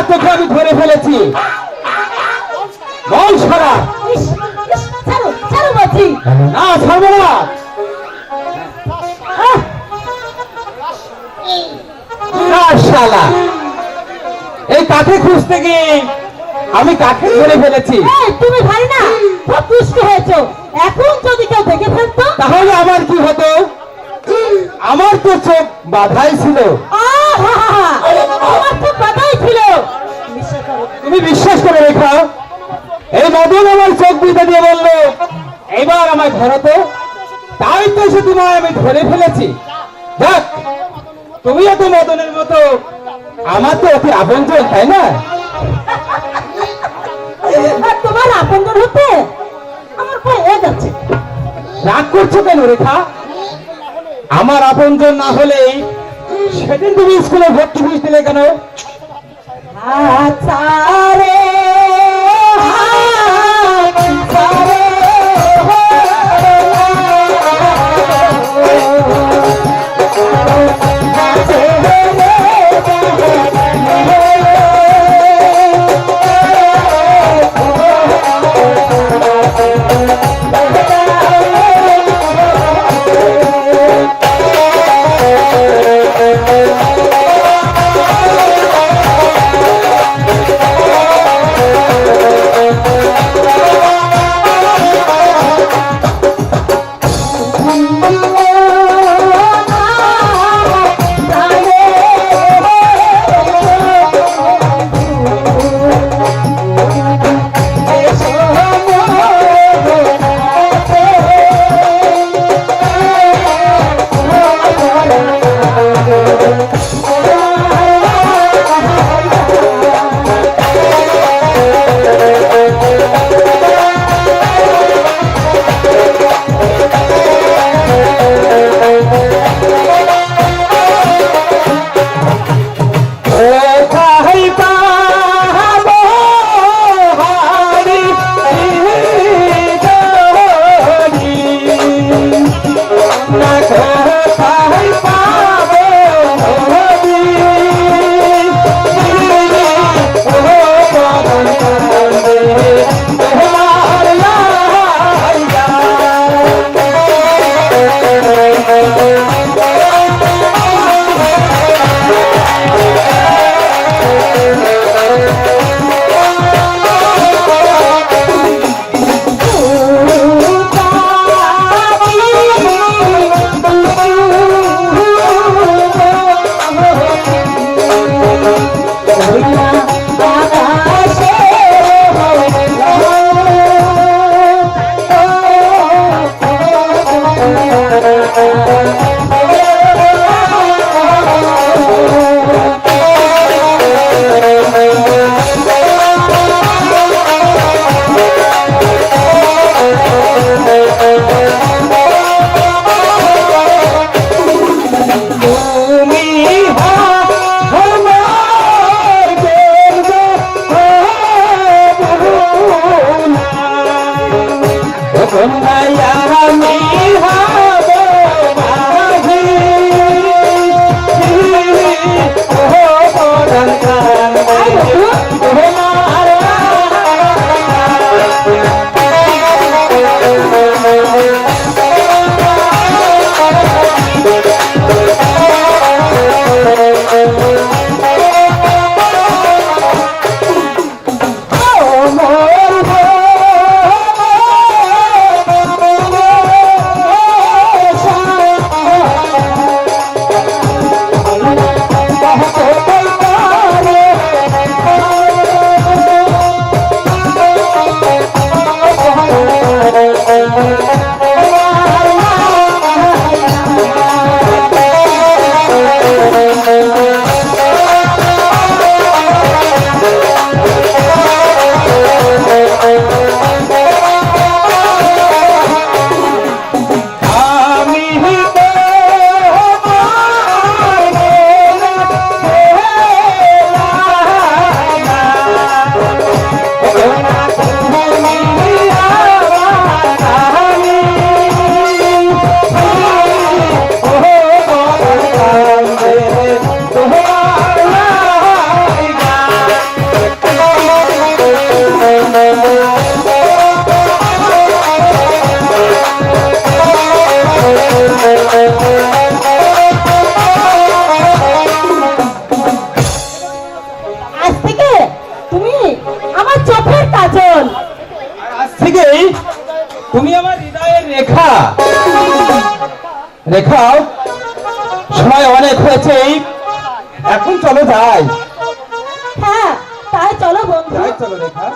তোকে আমি ধরে ফেলেছি। বল সারা। ছাড়ো ছাড়ো বলছি। না ছাড়বো না। শালা এই কাকে খুঁজতে গিয়ে আমি কাকে ধরে ফেলেছি। তুমি ভাই না খুব দুষ্ট হয়েছো। এখন যদি কেউ দেখে ফেলতো তাহলে আমার কি হতো? আমার তো চোখ বাধাই ছিল। আমার তো বাধাই ছিল। তুমি বিশ্বাস করে রেখো, এই মদন আমার চোখ বুঝে দিয়ে বললো এবার আমায় ধরতো, তাই তো সে তোমায় আমি ধরে ফেলেছি। দেখ তুমিও তো মদনের মতো আমার তো অতি আপনজন, তাই না? তোমার আপনজন হতে আমার ভয় হয়ে যাচ্ছে। রাগ করছো কেন রেখা? আমার আপনজন না হলে সেদিন তুমি স্কুলে ভর্তি হয়েছিলে কেন? সারে রেখা, সময় অনেক হয়েছে, এখন চলো যাই। হ্যাঁ তাই চলো বন্ধু। যাই চলো রেখা।